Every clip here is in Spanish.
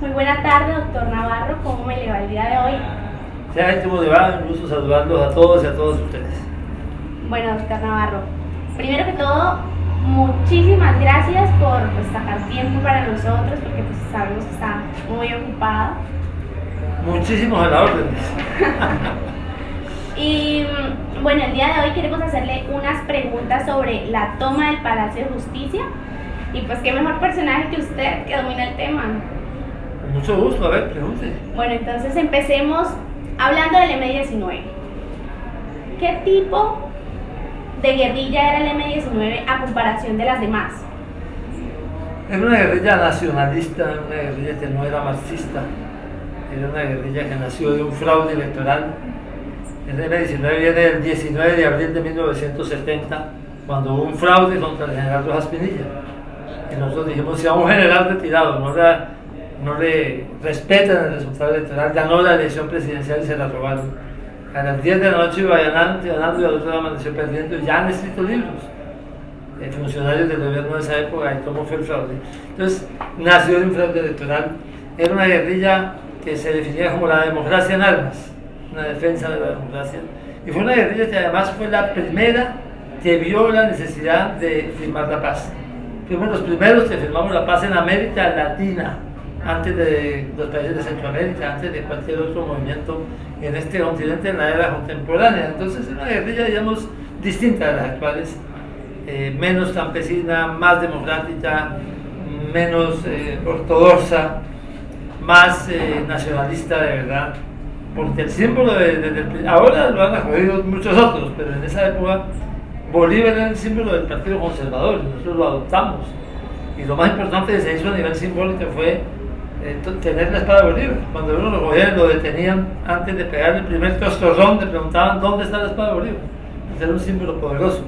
Muy buena tarde, doctor Navarro. ¿Cómo me le va el día de hoy? Sea ¿cómo le va? Un gusto saludarlos a todos y a todos ustedes. Bueno, doctor Navarro, primero que todo, muchísimas gracias por sacar tiempo para nosotros, porque pues sabemos que está muy ocupado. Muchísimos a la orden. Y bueno, el día de hoy queremos hacerle unas preguntas sobre la toma del Palacio de Justicia. Y pues qué mejor personaje que usted que domina el tema. Con mucho gusto, a ver, pregunte. Bueno, entonces empecemos hablando del M-19. ¿Qué tipo de guerrilla era el M-19 a comparación de las demás? Era una guerrilla nacionalista, una guerrilla que no era marxista, era una guerrilla que nació de un fraude electoral. El M-19 viene del 19 de abril de 1970, cuando hubo un fraude contra el general Rojas Pinilla. Y nosotros dijimos, si a un general retirado no le respetan el resultado electoral, ganó la elección presidencial y se la robaron. A las 10 de la noche iba ganando y al otro día amaneció perdiendo, y ya han escrito libros. Funcionarios del gobierno de esa época y cómo fue el fraude. Entonces, nació de un fraude electoral. Era una guerrilla que se definía como la democracia en armas, una defensa de la democracia. Y fue una guerrilla que además fue la primera que vio la necesidad de firmar la paz. Fuimos los primeros que firmamos la paz en América Latina, antes de los países de Centroamérica, antes de cualquier otro movimiento en este continente en la era contemporánea. Entonces, es una guerrilla, digamos, distinta de las actuales. Menos campesina, más democrática, menos ortodoxa, más nacionalista de verdad, porque el símbolo ahora lo han acogido muchos otros, pero en esa época Bolívar era el símbolo del Partido Conservador, nosotros lo adoptamos, y lo más importante que se hizo a nivel simbólico fue tener la espada de Bolívar. Cuando uno lo cogía y lo detenían antes de pegar el primer coscorrón, le preguntaban ¿dónde está la espada de Bolívar? Era un símbolo poderoso.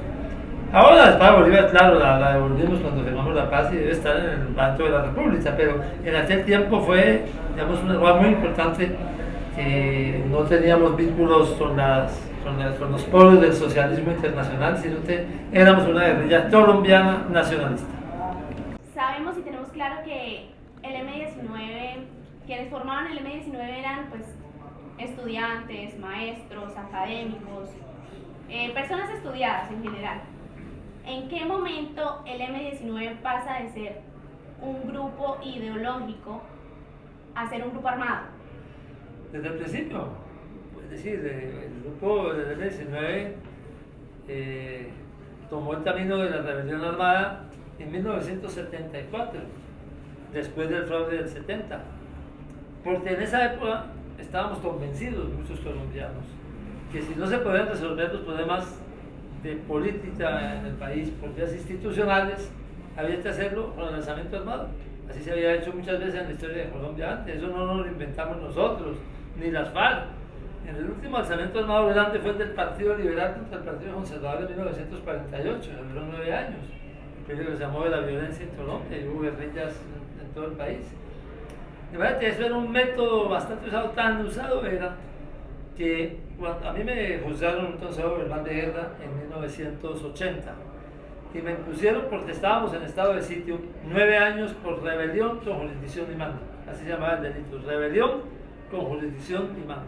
Ahora la espada de Bolívar, claro, la devolvimos cuando firmamos la paz y debe estar en el Banco de la República, pero en aquel tiempo fue, digamos, una cosa muy importante, que no teníamos vínculos con los polos del socialismo internacional, sino que éramos una guerrilla colombiana nacionalista. Sabemos y tenemos claro que el M-19, quienes formaban el M-19 eran pues estudiantes, maestros, académicos, personas estudiadas en general. ¿En qué momento el M-19 pasa de ser un grupo ideológico a ser un grupo armado? Desde el principio, es decir, el grupo del M-19 tomó el camino de la rebelión armada en 1974, después del fraude del 70, porque en esa época estábamos convencidos, muchos colombianos, que si no se podían resolver los problemas de política en el país por vías institucionales, había que hacerlo con el lanzamiento armado. Así se había hecho muchas veces en la historia de Colombia antes, eso no nos lo inventamos nosotros, ni las FARC. En el último alzamiento armado grande fue el del Partido Liberal contra el Partido Conservador de 1948, duró 9 años, el periodo que se llamó de la violencia en Colombia, y hubo guerrillas en todo el país. De verdad que eso era un método bastante usado, tan usado era que a mí me juzgaron un consejo verbal de guerra en 1980 y me impusieron, porque estábamos en estado de sitio, 9 años por rebelión con jurisdicción y mando. Así se llamaba el delito, rebelión con jurisdicción y mando.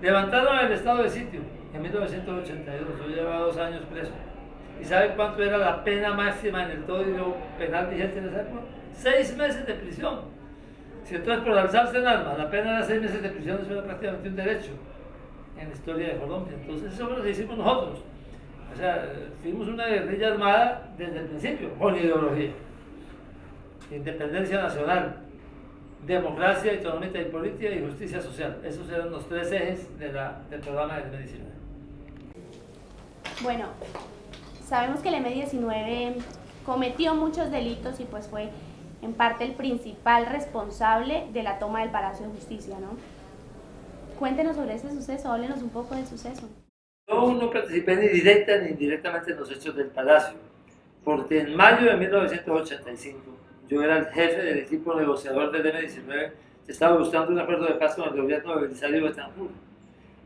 Levantaron el estado de sitio en 1982, yo llevaba 2 años preso. ¿Y saben cuánto era la pena máxima en el código penal vigente en esa época? 6 meses de prisión. Si entonces por alzarse en armas la pena era 6 meses de prisión, eso era prácticamente un derecho en la historia de Colombia. Entonces eso fue lo que hicimos nosotros. O sea, fuimos una guerrilla armada desde el principio, con ideología. Independencia nacional, democracia económica y política y justicia social. Esos eran los 3 ejes del programa del M-19. Bueno, sabemos que el M-19 cometió muchos delitos y pues fue en parte el principal responsable de la toma del Palacio de Justicia, ¿no? Cuéntenos sobre ese suceso, háblenos un poco del suceso. Yo no participé ni directa ni indirectamente en los hechos del Palacio, porque en mayo de 1985 yo era el jefe del equipo negociador del M-19 que estaba buscando un acuerdo de paz con el gobierno de Belisario Betancur.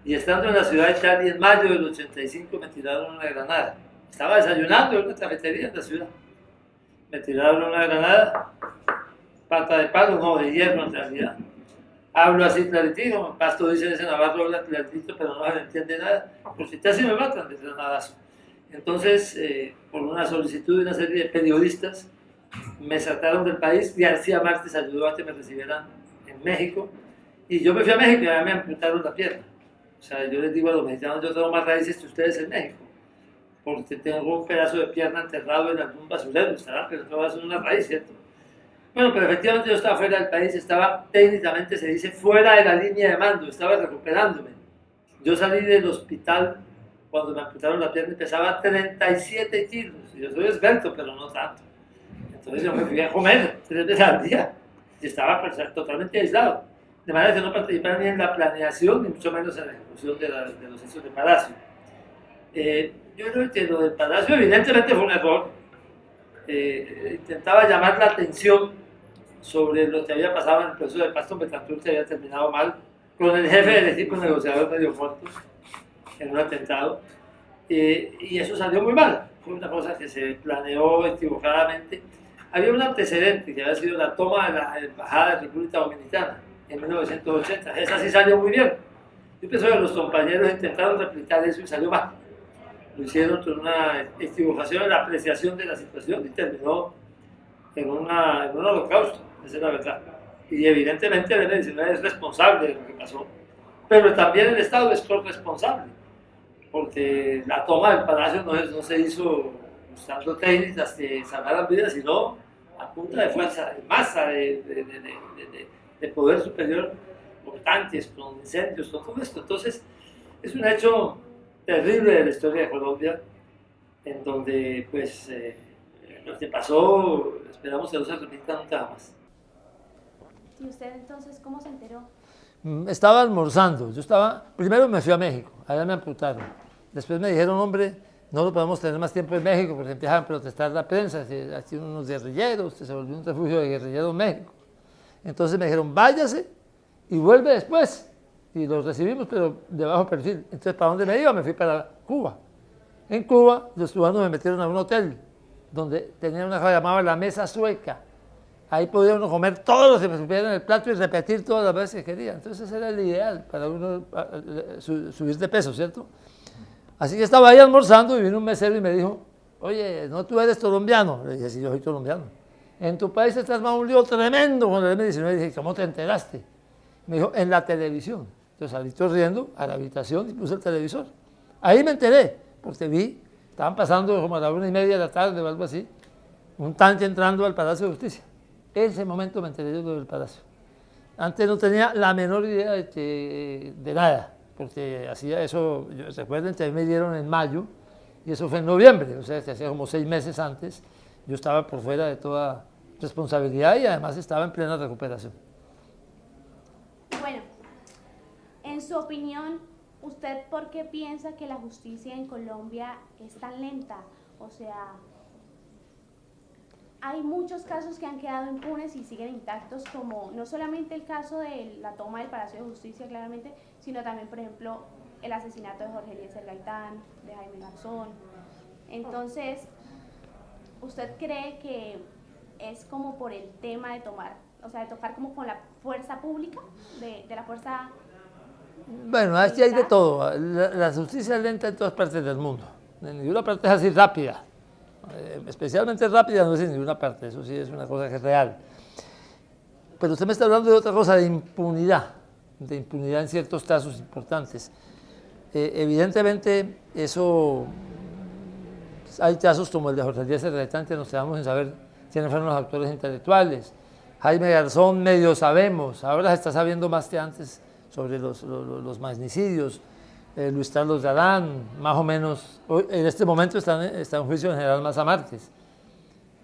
Y estando en la ciudad de Cali en mayo del 85 me tiraron una granada. Estaba desayunando en una cafetería en la ciudad. Me tiraron una granada pata de palo, no, de hierro en realidad. Hablo así claritito, Pasto dice ese Navarro habla clarito, pero no se le entiende nada, porque casi me matan de granadazo. Entonces, por una solicitud de una serie de periodistas, me sacaron del país. García Márquez ayudó a que me recibieran en México, y yo me fui a México y a mí me amputaron la pierna. O sea, yo les digo a los mexicanos, yo tengo más raíces que ustedes en México, porque tengo un pedazo de pierna enterrado en algún basurero, estará, pero no va a ser una raíz, ¿cierto? Bueno, pero efectivamente yo estaba fuera del país, estaba técnicamente, se dice, fuera de la línea de mando, estaba recuperándome. Yo salí del hospital cuando me amputaron la pierna y pesaba 37 kilos. Y yo soy esbelto, pero no tanto. Entonces yo me fui a comer 3 veces al día y estaba totalmente aislado. De manera que no participaba ni en la planeación, ni mucho menos en la ejecución de los hechos de Palacio. Yo creo que lo del Palacio evidentemente fue un error. Intentaba llamar la atención sobre lo que había pasado en el proceso de Pasto Betancourt, que había terminado mal, con el jefe del equipo negociador medio muerto en un atentado, y eso salió muy mal. Fue una cosa que se planeó equivocadamente. Había un antecedente que había sido la toma de la embajada de República Dominicana en 1980. Esa sí salió muy bien. Yo pienso que los compañeros intentaron replicar eso y salió mal. Lo hicieron con una equivocación en la apreciación de la situación y terminó en un holocausto, esa es la verdad. Y evidentemente el M-19 es responsable de lo que pasó, pero también el Estado es corresponsable, porque la toma del palacio no se hizo usando técnicas que salvaran vidas, sino a punta de fuerza, de masa, de poder superior, con tanques, con incendios, con todo esto. Entonces, es un hecho terrible de la historia de Colombia, en donde pues lo que pasó, esperamos que no se repita nunca más. ¿Y usted entonces cómo se enteró? Estaba almorzando, primero me fui a México, allá me amputaron. Después me dijeron, hombre, no lo podemos tener más tiempo en México porque empiezan a protestar la prensa, aquí unos guerrilleros, se volvió un refugio de guerrilleros en México. Entonces me dijeron, váyase y vuelve después. Y los recibimos, pero de bajo perfil. Entonces, ¿para dónde me iba? Me fui para Cuba. En Cuba, los cubanos me metieron a un hotel donde tenían una cosa llamada la mesa sueca. Ahí podía uno comer todo lo que me supiera en el plato y repetir todas las veces que quería. Entonces, ese era el ideal para uno subir de peso, ¿cierto? Así que estaba ahí almorzando y vino un mesero y me dijo, oye, ¿no tú eres colombiano? Le dije, sí, yo soy colombiano. En tu país se está armando un lío tremendo con el M-19. Y dije, ¿cómo te enteraste? Me dijo, en la televisión. Entonces salí corriendo a la habitación y puse el televisor. Ahí me enteré, porque estaban pasando como a la 1:30 de la tarde o algo así, un tanque entrando al Palacio de Justicia. En ese momento me enteré de lo del Palacio. Antes no tenía la menor idea de nada, porque hacía eso, recuerden que a mí me dieron en mayo, y eso fue en noviembre, o sea, que hacía como 6 meses antes, yo estaba por fuera de toda responsabilidad y además estaba en plena recuperación. Bueno, en su opinión, ¿usted por qué piensa que la justicia en Colombia es tan lenta? O sea, hay muchos casos que han quedado impunes y siguen intactos, como no solamente el caso de la toma del Palacio de Justicia, claramente, sino también, por ejemplo, el asesinato de Jorge Eliezer Gaitán, de Jaime Garzón. Entonces, ¿usted cree que es como por el tema de de tocar como con la fuerza pública, de la fuerza? Bueno, aquí hay de todo. La justicia es lenta en todas partes del mundo. En ninguna parte es así rápida. Especialmente rápida no es en ninguna parte, eso sí es una cosa que es real. Pero usted me está hablando de otra cosa, de impunidad en ciertos casos importantes. Evidentemente, eso, hay casos como el de Jorge Eliezer Gaitán que nos quedamos sin saber quiénes fueron los autores intelectuales. Jaime Garzón medio sabemos, ahora se está sabiendo más que antes sobre los magnicidios. Luis Carlos Galán, más o menos, en este momento está en juicio el general Maza Márquez,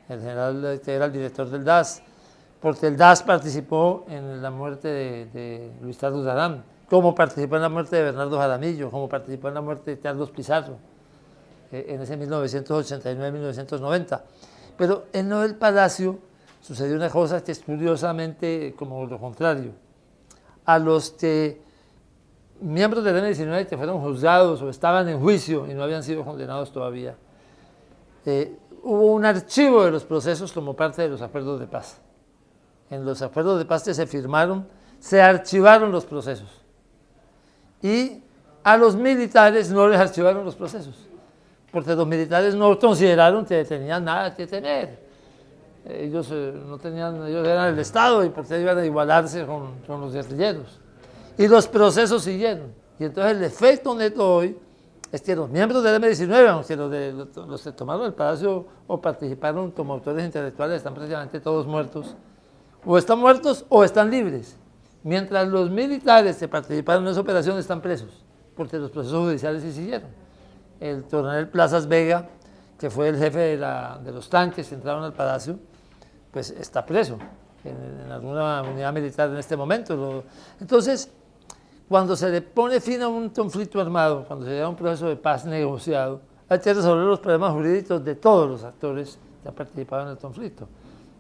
el general que era el director del DAS, porque el DAS participó en la muerte de Luis Carlos Galán, como participó en la muerte de Bernardo Jaramillo, como participó en la muerte de Carlos Pizarro, en ese 1989-1990. Pero en lo del Palacio sucedió una cosa que es curiosamente como lo contrario. A los que miembros del M-19 que fueron juzgados o estaban en juicio y no habían sido condenados todavía, hubo un archivo de los procesos como parte de los acuerdos de paz. en los acuerdos de paz que se firmaron, se archivaron los procesos. Y a los militares no les archivaron los procesos, porque los militares no consideraron que tenían nada que temer. Ellos no tenían, ellos eran el Estado y por qué iban a igualarse con los guerrilleros. Y los procesos siguieron. Y entonces el efecto neto hoy es que los miembros del M-19, aunque los que tomaron el palacio o participaron como autores intelectuales, están prácticamente todos muertos, o están libres, mientras los militares que participaron en esa operación están presos, porque los procesos judiciales sí siguieron. El coronel Plazas Vega, que fue el jefe de los tanques que entraron al palacio, pues está preso en alguna unidad militar en este momento. Entonces, cuando se le pone fin a un conflicto armado, cuando se llega a un proceso de paz negociado, hay que resolver los problemas jurídicos de todos los actores que han participado en el conflicto,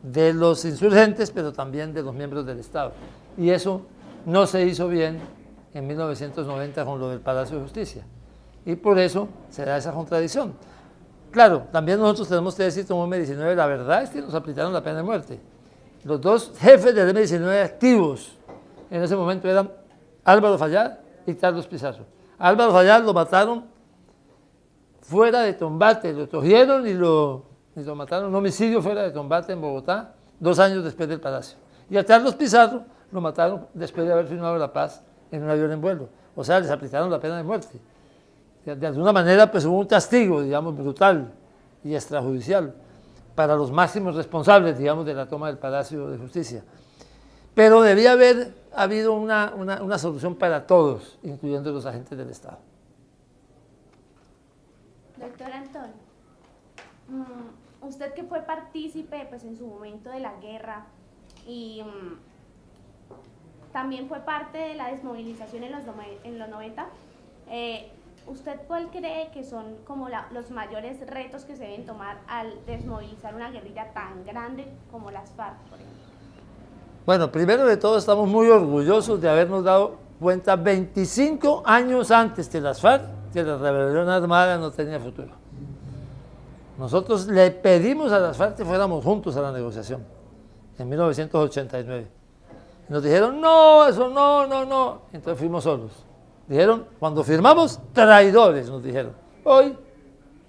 de los insurgentes, pero también de los miembros del Estado. Y eso no se hizo bien en 1990 con lo del Palacio de Justicia. Y por eso se da esa contradicción. Claro, también nosotros tenemos que decir como M-19, la verdad es que nos aplicaron la pena de muerte. Los dos jefes del M-19 activos en ese momento eran Álvaro Fayad y Carlos Pizarro. A Álvaro Fayad lo mataron fuera de combate, lo cogieron y lo mataron, un homicidio fuera de combate en Bogotá, 2 años después del Palacio. Y a Carlos Pizarro lo mataron después de haber firmado la paz en un avión en vuelo. O sea, les aplicaron la pena de muerte. De alguna manera, pues hubo un castigo, digamos, brutal y extrajudicial para los máximos responsables, digamos, de la toma del Palacio de Justicia. Pero debía haber habido una solución para todos, incluyendo los agentes del Estado. Doctor Antonio, usted que fue partícipe pues, en su momento de la guerra y también fue parte de la desmovilización en los 90, ¿usted cuál cree que son como los mayores retos que se deben tomar al desmovilizar una guerrilla tan grande como las FARC, por ejemplo? Bueno, primero de todo estamos muy orgullosos de habernos dado cuenta 25 años antes que las FARC que la rebelión armada no tenía futuro. Nosotros le pedimos a las FARC que fuéramos juntos a la negociación en 1989. Nos dijeron, no, eso no. Entonces fuimos solos. Dijeron, cuando firmamos, traidores, nos dijeron. Hoy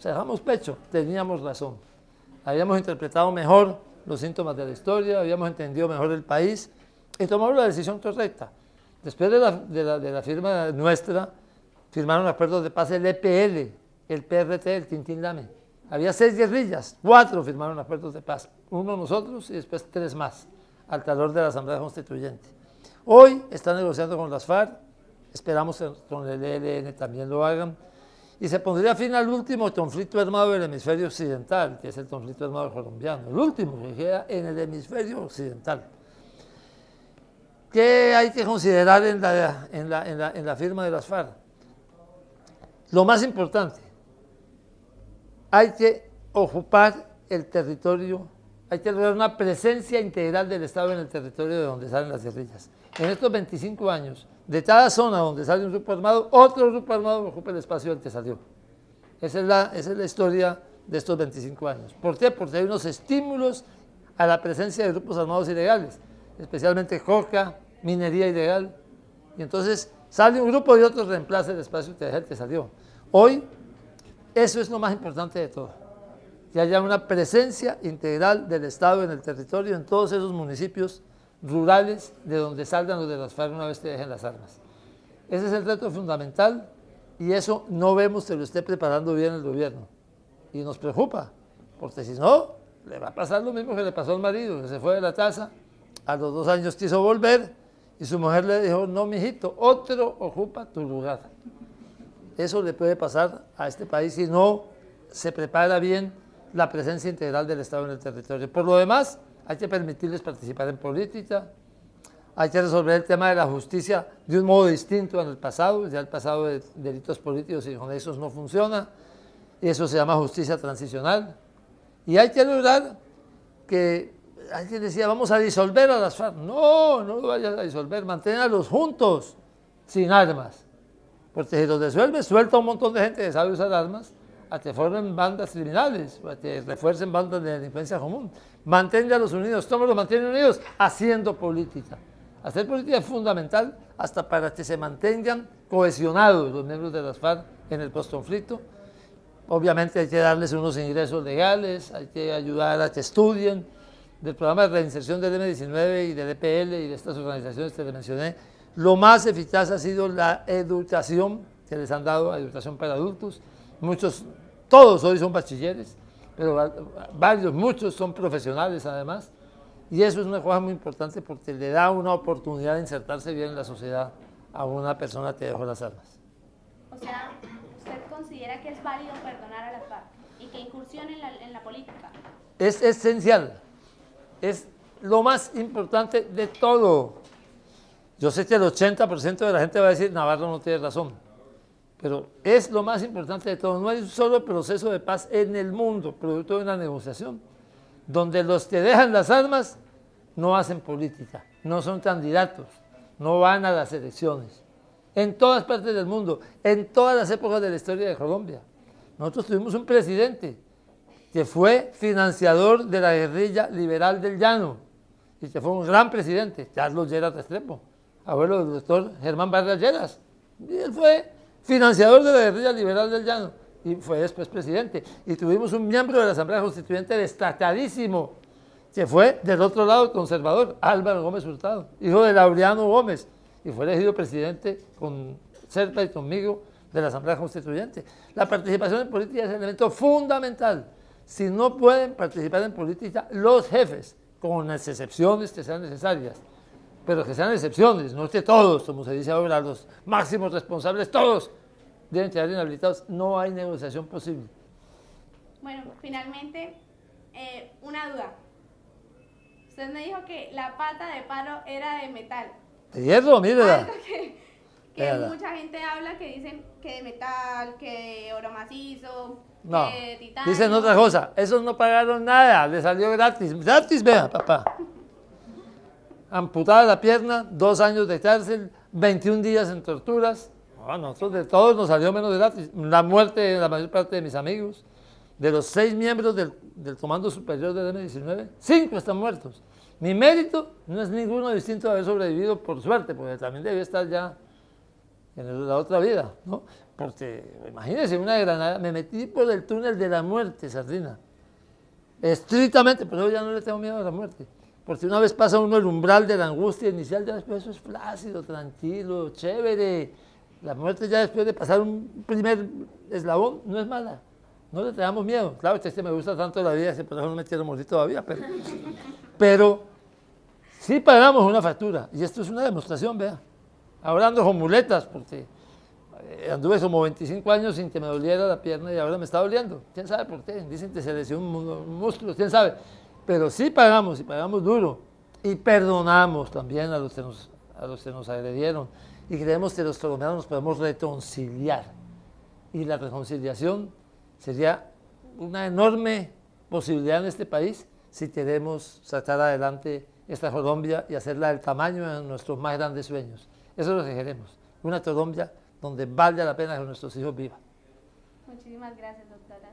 cerramos pecho, teníamos razón. Habíamos interpretado mejor los síntomas de la historia, habíamos entendido mejor el país y tomamos la decisión correcta. Después de la firma nuestra, firmaron acuerdos de paz el EPL, el PRT, el Tintín Lame. Había 6 guerrillas, 4 firmaron acuerdos de paz, 1 nosotros y después 3 más, al calor de la Asamblea Constituyente. Hoy están negociando con las FARC, esperamos que con el ELN también lo hagan, y se pondría fin al último conflicto armado del hemisferio occidental, que es el conflicto armado colombiano, el último que queda en el hemisferio occidental. ¿Qué hay que considerar en la firma de las FARC? Lo más importante, hay que ocupar el territorio, hay que lograr una presencia integral del Estado en el territorio de donde salen las guerrillas. En estos 25 años, de cada zona donde sale un grupo armado, otro grupo armado ocupa el espacio del que salió. Esa es la historia de estos 25 años. ¿Por qué? Porque hay unos estímulos a la presencia de grupos armados ilegales, especialmente coca, minería ilegal, y entonces sale un grupo y otro reemplaza el espacio que deja el que salió. Hoy, eso es lo más importante de todo, que haya una presencia integral del Estado en el territorio, en todos esos municipios rurales de donde salgan los de las FARC una vez que dejen las armas. Ese es el reto fundamental y eso no vemos que lo esté preparando bien el gobierno. Y nos preocupa, porque si no, le va a pasar lo mismo que le pasó al marido, que se fue de la casa, a los 2 años quiso volver y su mujer le dijo, no, mijito, otro ocupa tu lugar. Eso le puede pasar a este país si no se prepara bien la presencia integral del Estado en el territorio. Por lo demás, hay que permitirles participar en política, hay que resolver el tema de la justicia de un modo distinto al pasado, ya el pasado de delitos políticos y con esos no funciona, y eso se llama justicia transicional. Y hay que lograr que, alguien decía, vamos a disolver a las FARC. No lo vayas a disolver, manténganlos juntos, sin armas. Porque si los disuelves, suelta un montón de gente que sabe usar armas, a que formen bandas criminales, a que refuercen bandas de delincuencia común. Manténgalos unidos. ¿Cómo los mantienen unidos? Haciendo política. Hacer política es fundamental hasta para que se mantengan cohesionados los miembros de las FARC en el postconflicto. Obviamente hay que darles unos ingresos legales, hay que ayudar a que estudien. Del programa de reinserción del M-19 y del EPL y de estas organizaciones que les mencioné, lo más eficaz ha sido la educación que les han dado, educación para adultos. Muchos, todos hoy son bachilleres, pero muchos son profesionales además. Y eso es una cosa muy importante porque le da una oportunidad de insertarse bien en la sociedad a una persona que dejó las armas. O sea, ¿usted considera que es válido perdonar a las FARC y que incursione en la política? Es esencial, es lo más importante de todo. Yo sé que el 80% de la gente va a decir, Navarro no tiene razón, pero es lo más importante de todo. No hay un solo proceso de paz en el mundo, producto de una negociación, donde los que dejan las armas no hacen política, no son candidatos, no van a las elecciones. En todas partes del mundo, en todas las épocas de la historia de Colombia. Nosotros tuvimos un presidente que fue financiador de la guerrilla liberal del Llano y que fue un gran presidente, Carlos Lleras Restrepo, abuelo del doctor Germán Vargas Lleras. Y él fue financiador de la guerrilla liberal del Llano y fue después presidente. Y tuvimos un miembro de la Asamblea Constituyente destacadísimo, que fue del otro lado conservador, Álvaro Gómez Hurtado, hijo de Laureano Gómez, y fue elegido presidente con Serpa y conmigo de la Asamblea Constituyente. La participación en política es un elemento fundamental. Si no pueden participar en política los jefes, con las excepciones que sean necesarias, pero que sean excepciones, no es que todos, como se dice ahora, los máximos responsables, todos deben quedar inhabilitados, no hay negociación posible. Bueno, finalmente, una duda. Usted me dijo que la pata de palo era de metal. De hierro, mírela. Algo que mucha gente habla que dicen que de metal, que de oro macizo, No, que de titanio. dicen otra cosa, esos no pagaron nada, les salió gratis, gratis, vea, papá. Amputada la pierna, 2 años de cárcel, 21 días en torturas. A nosotros de todos nos salió menos gratis. La muerte de la mayor parte de mis amigos, de los 6 miembros del Comando Superior del M-19, 5 están muertos. Mi mérito no es ninguno distinto de haber sobrevivido por suerte, porque también debía estar ya en la otra vida, ¿no? Porque, imagínense, una granada, me metí por el túnel de la muerte, Sardina. Estrictamente, pero ya no le tengo miedo a la muerte. Porque una vez pasa uno el umbral de la angustia inicial, ya después eso es plácido, tranquilo, chévere. La muerte ya después de pasar un primer eslabón no es mala. No le tengamos miedo. Claro, es que me gusta tanto la vida, que por eso no me quiero morir todavía, pero sí pagamos una factura. Y esto es una demostración, vea. Ahora ando con muletas, porque anduve como 25 años sin que me doliera la pierna y ahora me está doliendo. ¿Quién sabe por qué? Dicen que se lesionó un músculo, ¿quién sabe? Pero sí pagamos, y pagamos duro. Y perdonamos también a los que nos agredieron. Y creemos que los colombianos nos podemos reconciliar. Y la reconciliación sería una enorme posibilidad en este país si queremos sacar adelante esta Colombia y hacerla del tamaño de nuestros más grandes sueños. Eso es lo que queremos. Una Colombia donde valga la pena que nuestros hijos vivan. Muchísimas gracias, doctora.